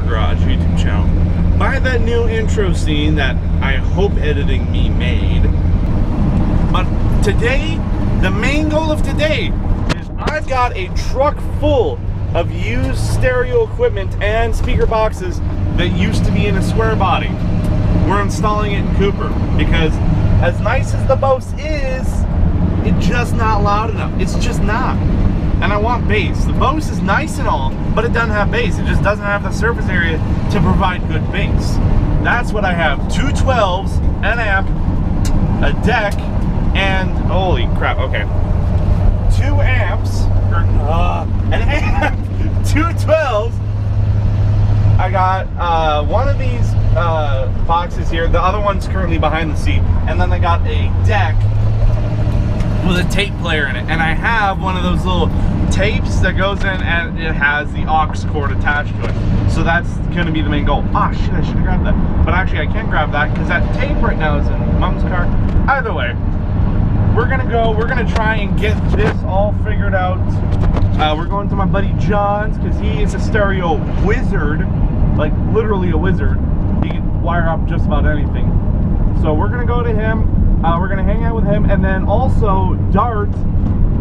Outdoor Garage YouTube channel by that new intro scene that I hope editing me made. But today, the main goal of today is I've got a truck full of used stereo equipment and speaker boxes that used to be in a square body. We're installing it in Cooper because as nice as the Bose is, it's just not loud enough. It's just not. And I want bass. The Bose is nice and all, but it doesn't have bass. It just doesn't have the surface area to provide good bass. That's what I have. Two 12s, an amp, a deck, and holy crap, okay. 2 amps, an amp, 2 12s. I got one of these boxes here. The other one's currently behind the seat. And then I got a deck with a tape player in it. And I have one of those little tapes that goes in and it has the aux cord attached to it. So that's gonna be the main goal. Ah, shit, I should have grabbed that. But actually I can't grab that because that tape right now is in Mom's car. Either way, we're gonna try and get this all figured out. We're going to my buddy John's because he is a stereo wizard, like literally a wizard. He can wire up just about anything. So we're gonna go to him. We're gonna hang out with him, and then also Dart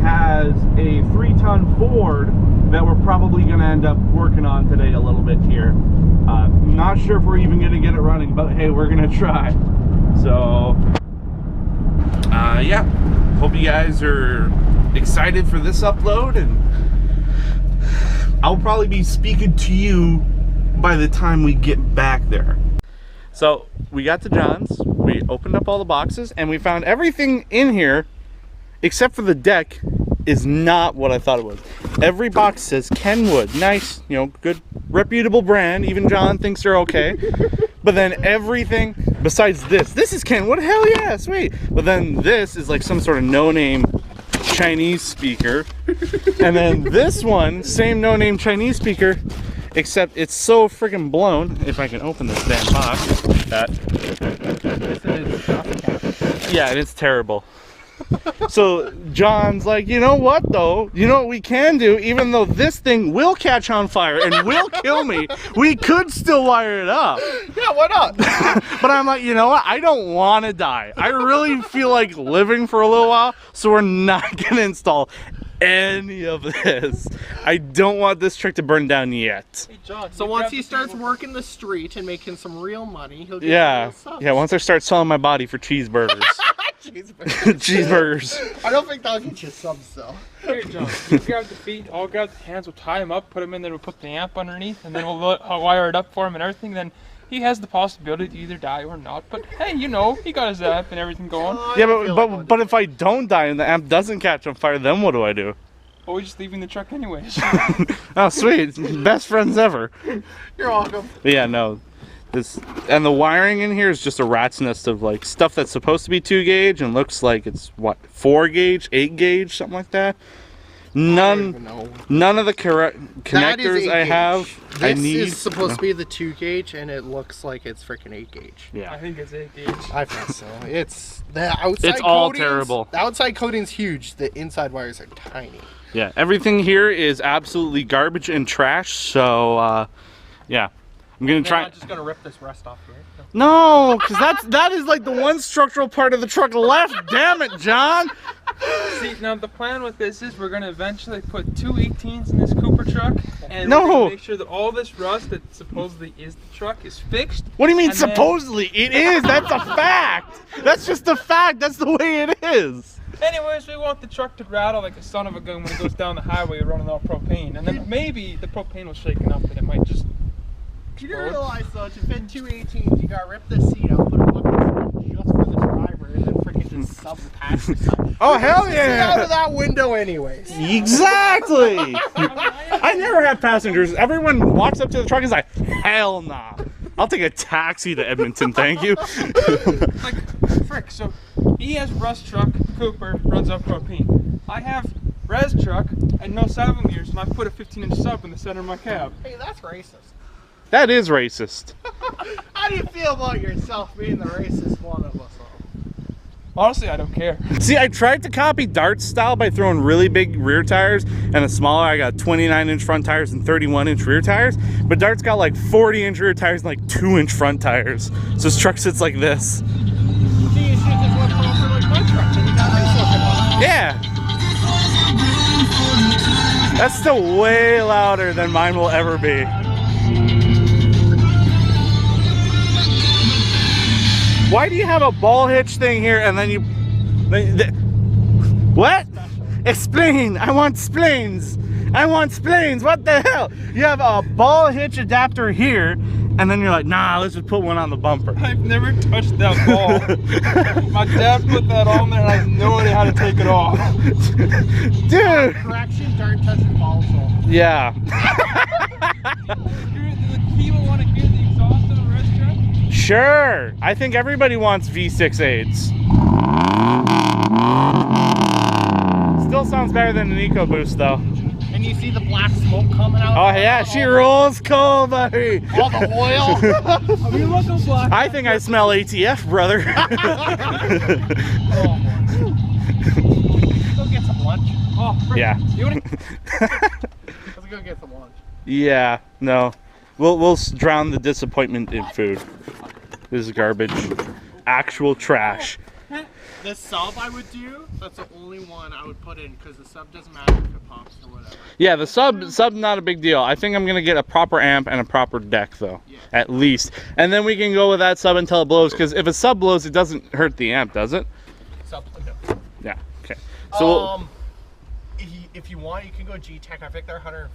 has a 3-ton Ford that we're probably gonna end up working on today a little bit here. Not sure if we're even gonna get it running, but hey, we're gonna try. So yeah, hope you guys are excited for this upload, and I'll probably be speaking to you by the time we get back there. So we got to John's, we opened up all the boxes, and we found everything in here except for the deck is not what I thought it was. Every box says Kenwood, nice, you know, good reputable brand. Even John thinks they're okay. But then everything besides this is Kenwood, hell yeah, sweet. But then this is like some sort of no-name Chinese speaker. And then this one, same no-name Chinese speaker, except it's so freaking blown. If I can open this damn box, that. Yeah, and it's terrible. So John's like, you know what though? You know what we can do? Even though this thing will catch on fire and will kill me, we could still wire it up. Yeah, why not? But I'm like, you know what? I don't want to die. I really feel like living for a little while, so we're not gonna install any of this. I don't want this truck to burn down yet. Hey John, so once he starts working the street and making some real money, he'll get yeah, once I start selling my body for cheeseburgers. Cheeseburgers. I don't think that'll get you subs though. Here, John, you grab the feet, I'll grab the hands, we'll tie him up, put him in there, we'll put the amp underneath, and then we'll wire it up for him and everything. Then he has the possibility to either die or not. But hey, you know, he got his amp and everything going. Yeah, but if I don't die and the amp doesn't catch on fire, then what do I do? Well, we're just leaving the truck anyways. Oh, sweet. Best friends ever. You're welcome. But yeah, no. And the wiring in here is just a rat's nest of like stuff that's supposed to be 2 gauge and looks like it's what, 4 gauge, 8 gauge, something like that. None of the connectors I have. This is supposed to be the 2 gauge, and it looks like it's freaking 8 gauge. Yeah, I think it's 8 gauge. I think so. It's the outside. It's all terrible. The outside coating's huge. The inside wires are tiny. Yeah, everything here is absolutely garbage and trash. So yeah. I'm gonna try. I'm not just gonna rip this rust off here. No, because that is like the one structural part of the truck left. Damn it, John. See, now the plan with this is we're gonna eventually put 2 18s in this Cooper truck, and we're gonna make sure that all this rust that supposedly is the truck is fixed. What do you mean supposedly? It is. That's a fact. That's just a fact. That's the way it is. Anyways, we want the truck to rattle like a son of a gun when it goes down the highway running off propane, and then maybe the propane will shake enough that it might just. You didn't realize though, to fit 2 18s, you gotta rip the seat out, put a fucking just for the driver, and then freaking just sub the passenger side. Oh hell yeah! Out of that window, anyways. Exactly. I never have passengers. Everyone walks up to the truck and is like, hell nah. I'll take a taxi to Edmonton, thank you. Like, frick. So he has Russ truck, Cooper runs off propane. I have Res truck and no sub mirrors, and I put a 15-inch sub in the center of my cab. Hey, that's racist. That is racist. How do you feel about yourself being the racist one of us all? Honestly, I don't care. See, I tried to copy Dart's style by throwing really big rear tires and a smaller. I got 29-inch front tires and 31-inch rear tires, but Dart's got like 40-inch rear tires and like 2-inch front tires. So his truck sits like this. See, you should just went over like my truck and you got nice looking on. Yeah. That's still way louder than mine will ever be. Why do you have a ball hitch thing here and then you... What? Explain! I want splains! I want splains! What the hell? You have a ball hitch adapter here and then you're like, nah, let's just put one on the bumper. I've never touched that ball. My dad put that on there and I have no idea how to take it off. Dude! Correction, Dart touching balls. Yeah. Would people want to hear the exhaust of a red truck? Sure. I think everybody wants V6.8s. Still sounds better than an EcoBoost though. And you see the black smoke coming out. Oh yeah, she rolls coal, buddy. All the oil. I mean, look how black. I think I smell ATF, brother. Let's go get some lunch. Oh, frick. Yeah. You wanna... Let's go get some lunch. Yeah, no. We'll drown the disappointment in food. This is garbage. Actual trash. The sub I would do, that's the only one I would put in because the sub doesn't matter if it pops or whatever. Yeah, the sub not a big deal. I think I'm gonna get a proper amp and a proper deck though, Yeah. at least. And then we can go with that sub until it blows, because if a sub blows, it doesn't hurt the amp, does it? Sub, no. Yeah, okay. So if you want, you can go G-Tech. I think they're $150.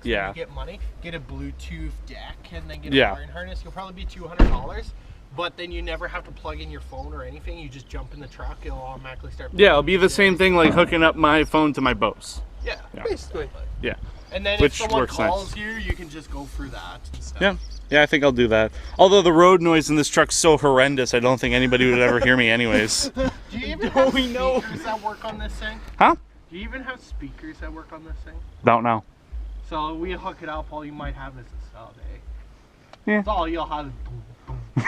Yeah. When you get money, get a Bluetooth deck and then get Yeah. a wiring harness. You'll probably be $200. But then you never have to plug in your phone or anything. You just jump in the truck, it'll automatically start. yeah, it'll be the same thing like hooking up my phone to my Bose. Yeah, Yeah. basically. Yeah. And then Which if someone works nice. calls you can just go through that and stuff. Yeah. Yeah, I think I'll do that. Although the road noise in this truck's so horrendous, I don't think anybody would ever hear me anyways. Do you even have speakers that work on this thing? Huh? Do you even have speakers that work on this thing? Don't know. So we hook it up, all you might have is a sub, eh? Yeah. That's all you'll have is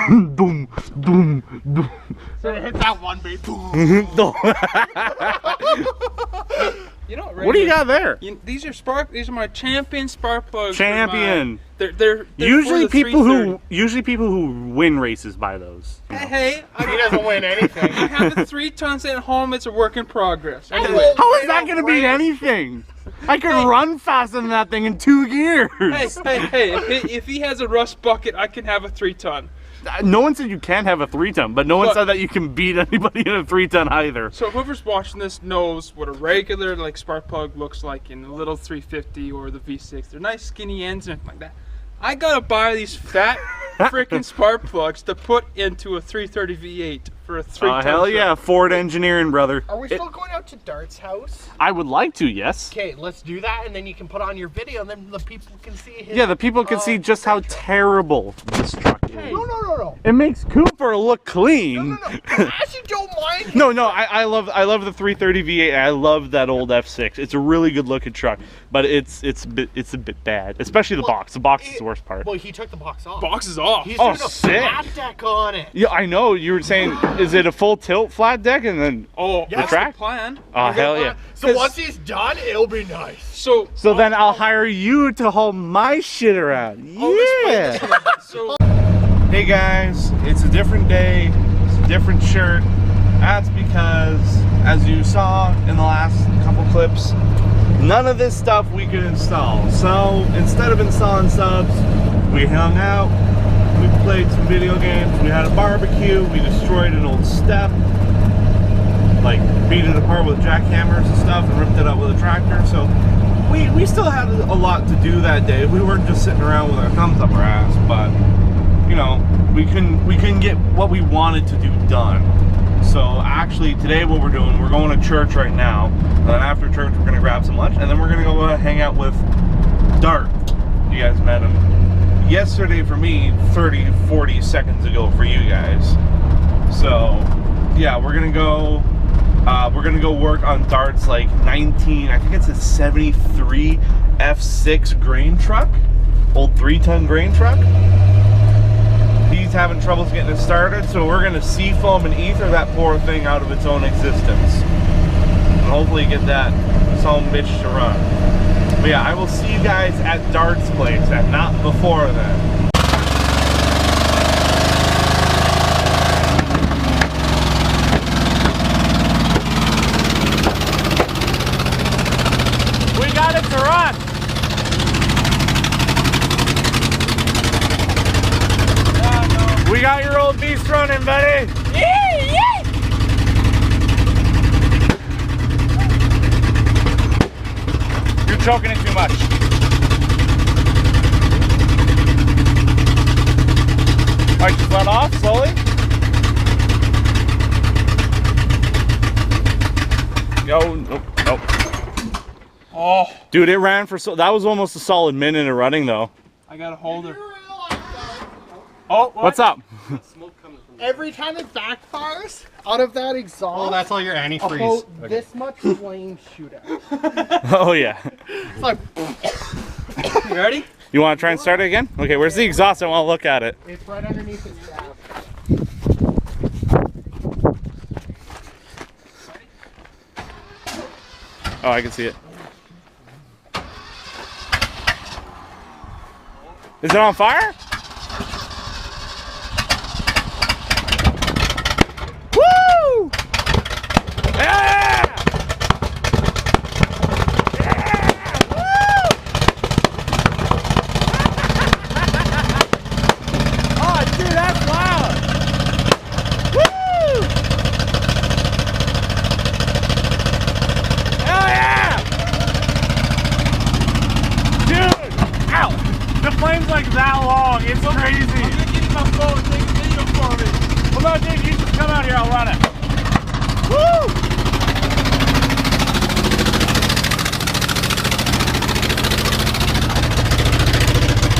Boom, boom, boom. so it hits that one beat. You know, What do you got there? These are my champion spark plugs. Champion. They're Usually for the people who win races buy those. you know. Hey, He doesn't win anything. I have the 3 tons at home. It's a work in progress. Anyway, How is that gonna beat anything? I can run faster than that thing in 2 gears. hey! If he has a rust bucket, I can have a 3-ton. No one said you can't have a 3-ton, but no one But- said that you can beat anybody in a 3-ton either. So whoever's watching this knows what a regular like spark plug looks like in the little 350 or the V6. They're nice skinny ends and everything like that. I gotta buy these fat freaking spark plugs to put into a 330 V8 for a 3-ton. Hell yeah, truck. Ford engineering, brother. Are we still going out to Dart's house? I would like to, yes. Okay, let's do that, and then you can put on your video, and then the people can see his. Yeah, the people can see just how terrible this truck is. No. It makes Cooper look clean. No. I actually don't mind. No, I love the 330 V8. I love that old F6. It's a really good looking truck, but it's a bit bad, especially the box. The box is the worst part. Well, he took the box off. Box is off. He's Oh, doing a sick. flat deck on it. Yeah, I know. You were saying, is it a full tilt flat deck and then? Oh, Yeah. that's track? the plan. Oh hell yeah! So once he's done, it'll be nice. So then I'll hire you to haul my shit around. Yeah. so Hey guys, it's a different day. It's a different shirt. That's because, as you saw in the last couple clips, none of this stuff we could install. So instead of installing subs, we hung out. We played some video games. We had a barbecue. We destroyed an old step. Like beat it apart with jackhammers and stuff and ripped it up with a tractor. So we still had a lot to do that day. We weren't just sitting around with our thumbs up our ass, but you know, we couldn't get what we wanted to do done. So actually today what we're doing, we're going to church right now. And then after church we're gonna grab some lunch and then we're gonna go hang out with Dart. You guys met him yesterday for me, 30-40 seconds ago for you guys. So yeah, we're gonna go work on Dart's like 19, I think it's a 73 F6 grain truck, old 3-ton grain truck. having troubles getting it started, so we're gonna seafoam and ether that poor thing out of its own existence. And hopefully get that some bitch to run. But yeah, I will see you guys at Dart's place, and not before then. We got it to run! We got your old beast running, buddy! You're choking it too much. Alright, just let off slowly. Yo, nope, nope. Oh, Dude, it ran for that was almost a solid minute of running though. I got a holder. Oh, what's up? Every time it backfires, out of that exhaust, Oh, that's all your antifreeze. about this much flame shoot out. Oh yeah. It's like, You ready? You want to try and start it again? Okay, where's the exhaust? I want to look at it. it's right underneath his cap. Oh, I can see it. Is it on fire? Woo! Yeah! Yeah! Woo! Oh, dude, that's loud! Woo! Hell yeah! Dude! Ow! The flame's like that long. It's crazy. I'm gonna give you my phone and take a video for me. What about Dave? You just come out here. I'll run it. Woo!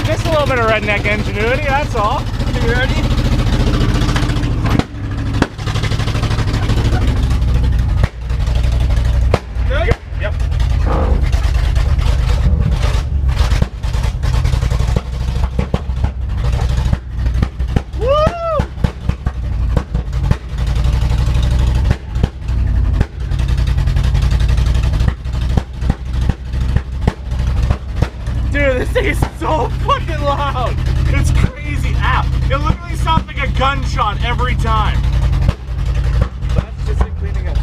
Just a little bit of redneck ingenuity, that's all. You ready? Good? Yep. Woo! Dude, this thing is so fucking loud. It's crazy. Ow. It literally sounds like a gunshot every time. That's just it cleaning up.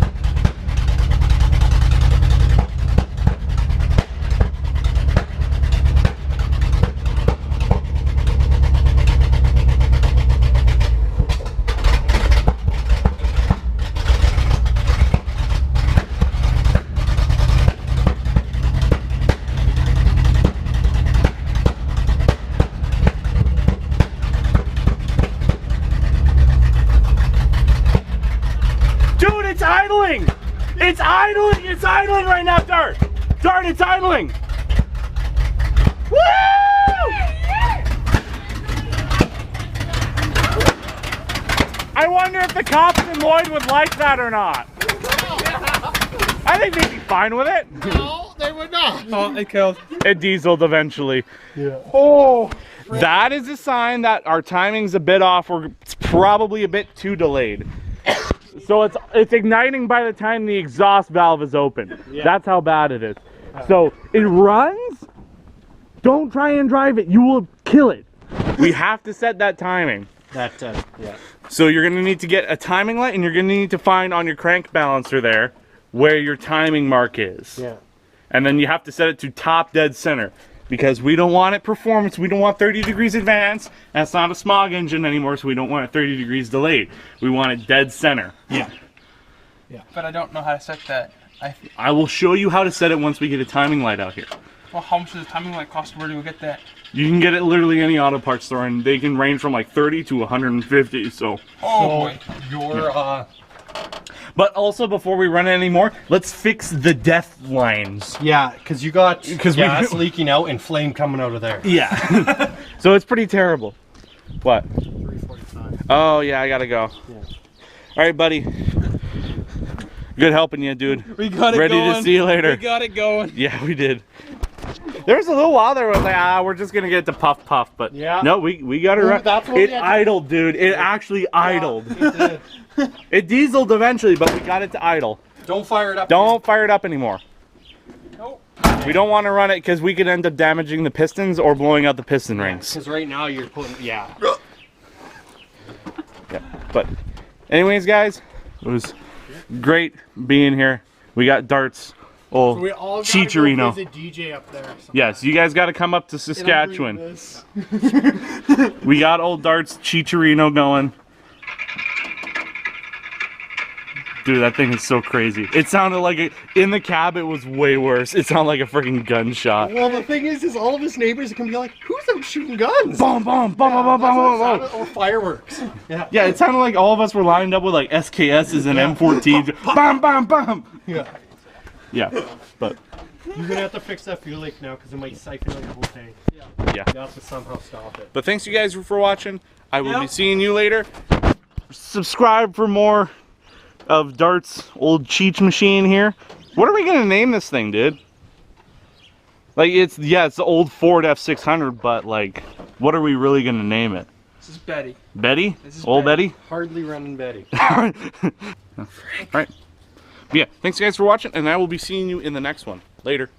Dude, it's idling! It's idling! It's idling right now, Dart! Dart, it's idling! Woo! I wonder if the cops in Lloyd would like that or not. I think they'd be fine with it. No, they would not. Oh, it killed. It dieseled eventually. Yeah. Oh, that is a sign that our timing's a bit off. It's probably a bit too delayed. So it's igniting by the time the exhaust valve is open. Yeah. That's how bad it is. So it runs. Don't try and drive it. You will kill it. We have to set that timing. That, yeah. So you're gonna need to get a timing light, and you're gonna need to find on your crank balancer there where your timing mark is. Yeah. And then you have to set it to top dead center, because we don't want it performance. We don't want 30 degrees advance. That's not a smog engine anymore, so we don't want it 30 degrees delayed. We want it dead center. Yeah. But I don't know how to set that. I will show you how to set it once we get a timing light out here. Well, how much does the timing light cost? Where do we get that? You can get it literally any auto parts store, and they can range from like 30 to 150. So, Oh boy. Your, but also before we run it anymore, let's fix the death lines. yeah, because you got 'Cause we- gas leaking out and flame coming out of there. Yeah. So it's pretty terrible. What? 345. Oh yeah, I gotta go. Yeah. All right, buddy. Good helping you, dude. We got it Ready going. to see you later. We got it going. Yeah, we did. There's a little while there where like, we're just gonna get to puff, but Yeah. no, we got to run. that's what we It had to- idled, dude. It actually idled. It dieseled eventually, but we got it to idle. Don't fire it up. Don't fire it up anymore. Nope. We don't want to run it because we could end up damaging the pistons or blowing out the piston rings. Because right now you're putting, yeah. Yeah. But anyways, guys, it was great being here. We got darts. Oh, We all gotta Chicharito. go visit DJ up there. Yes, you guys got to come up to And I'm Saskatchewan. reading this. We got old darts Chicharito going. Dude, that thing is so crazy. It sounded like in the cab it was way worse. It sounded like a freaking gunshot. Well, the thing is all of his neighbors can be like, "Who's out shooting guns?" Boom, boom, boom, boom, boom, boom, boom, boom. Or fireworks. Yeah. Yeah, it sounded like all of us were lined up with like SKSs and M14s. Bam, bam, bam. Yeah. Yeah, but You're gonna have to fix that fuel leak now because it might siphon out your whole tank. yeah. You have to somehow stop it. But thanks you guys for watching. I will be seeing you later. Subscribe for more of Dart's old Cheech machine here. What are we gonna name this thing, dude? Like it's the old Ford F600, but like, what are we really gonna name it? This is Betty. Betty? This is Old Betty? Hardly running Betty. All right. But yeah, thanks guys for watching, and I will be seeing you in the next one. Later.